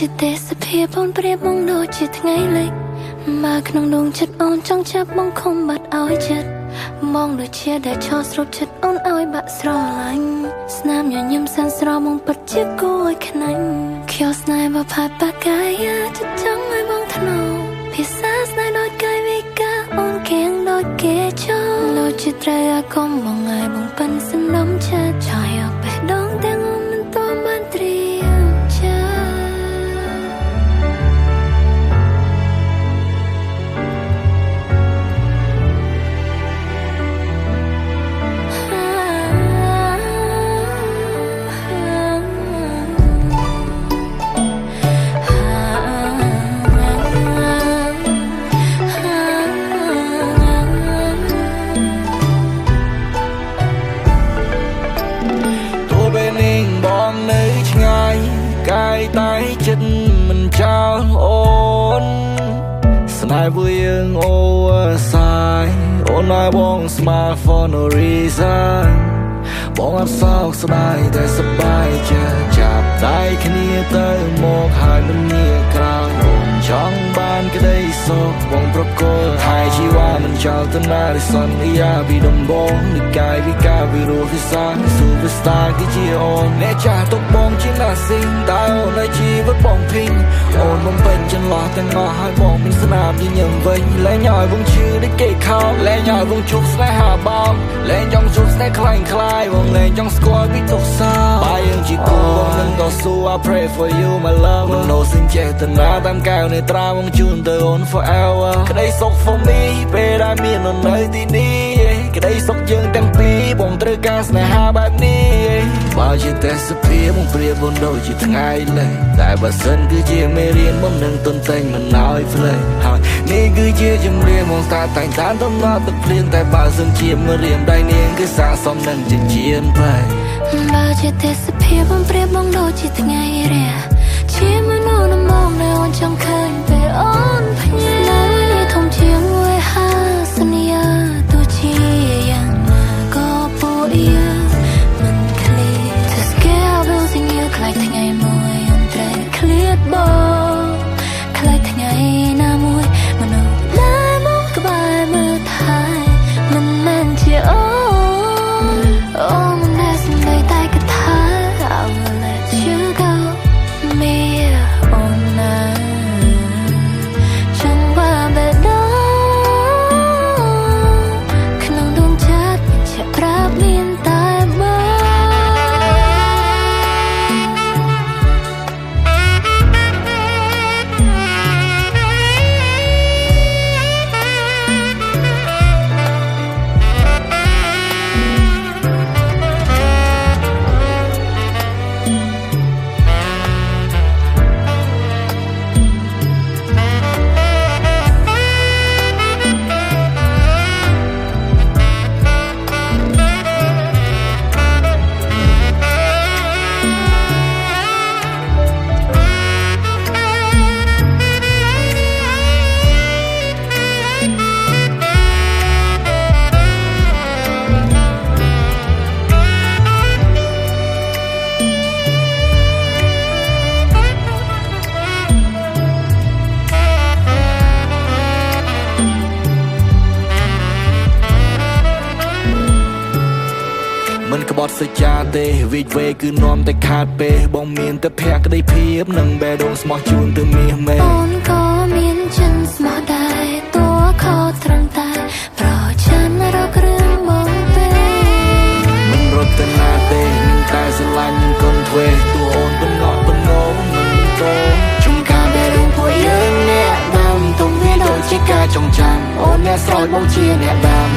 ជាទេសភាពអូនប្រៀបមកដូចជាថ្ងៃលិចមកក្នុងដងចិត្តអូនចង់ចាប់បងខំបាត់ឲ្យចិត្តមដូចជាដែលឈរស្រូបចិត្តអូនឲ្យបាក់ស្រឡាញ់ស្នាមញញឹមសែនស្រស់មកពិតជាគួរឲ្យខ្នាញ់ខៀវស្នេហ៍បផាបាកាយចិត្តចង់ឲ្យបងធ្នូភាសាស្នេហ៍ដូចកាយវិការអូនគៀងដូចគេចូលដូចជាត្រូវអាគមបងឲ្យបងប៉ិនសំណុំចិត្តឆាយអបេះដូងទាំងអូនមិនតបានត្រៀមតែចិត្តមិនចោលអូនស្នេហ៍ពួកយើងអូសាយអូនឲ្យបង smile for no reason បងអត់សោកស្ដាយតែសប្បាយចិត្តចាប់ដៃគ្នាទៅមកហើយមិនងាកក្រោយអូនចង់បានក្តីសុខបងប្រកល់ហើយជីវ៉ាមិនចោលទៅណារិះសន្យាពីដំបងនៃកាយវិការវិរោះវិសាល Superstar គឺជាអូនអ្នកចាស់ទុកបងជាណាស៊ីងតែអូនឲ្យជីវិតបងភីងអូនបំពេញចន្លោះទាំងអស់ឲ្យបងមានស្នាមញញឹមវិញលែងឲ្យបងឈឺដូចគេខោលែងឲ្យបងជួបស្នេហាបងលែងចង់ជួបស្នេហ៍ខ្លាំងខ្លាយបងលែងចង់ស្គាល់ពីទុកសោបាយយើងជាគូបងនឹងតស៊ូ I pray for you my love មិននៅសិនចេតនាតាមកែវនៃត្រាបងជូនទៅអូន forever ក្តីសុខ for me ពេលដែលមានអូននៅទីនេះក្តីសុខយើងទាំងពីរបងត្រូវការស្នេហាបែបនេះបើជាទេសភាពបងប្រៀបអូនដូចជាថ្ងៃលេងតែបើសិនគឺជាមេរៀនបងនឹងទន្ទេញមិនឲ្យភ្លេចហើយនេះគឺជាជំរាបបងស្តាតែងតាមដំណត់ទឹកភ្លៀងតែបើសិនជាមេរៀនដៃនាងគឺសាកសមនឹងជាជានបែបើជាទេសភាពបងប្រៀបបងដូចជាថ្ងៃរះជាមនុស្សនំដែលអូនចង់ឃើញពេលអូនភ្ញាក់នៅនេះធំជាងមួយហាសន្យាទោះជាយ៉ាងណាក៏ពួកយើងមិនឃ្លាត Just get losing you ខ្លាចថ្ងៃមួយអូនត្រូវឃ្លាតបងខ្លាចថ្ងៃណាមួយមនុស្សដែលមកក្បែរមើលថែមិនមែនជាអូនដែលសម្ដីតែកថា I will let you go me on now ចង់បាបេះដូងក្នុងដួងចិត្តមិនជាប្រាប់មានតែបងមិនក្បត់សច្ចាទេវិជវេគឺនាំតែខាតពេបងមានតែភក្តីភាពនឹងបេះដូងស្មោះជូនទៅមាសមេអូនក៏មានចិនស្មោះដែរតួខុសត្រឹមតែប្រឆាំងរករឿងបងពេមិនរត់ទៅណាទេនឹងតែស្រឡាញ់នឹងកូនទ្វេតួអូនបំណត់បំណងមិនតោជុំកាបេះដូងពួកយើងអ្នកដាំទុំវាដូចជាការចងចាំអូនអ្នកស្រោចបងជាអ្នកដាំ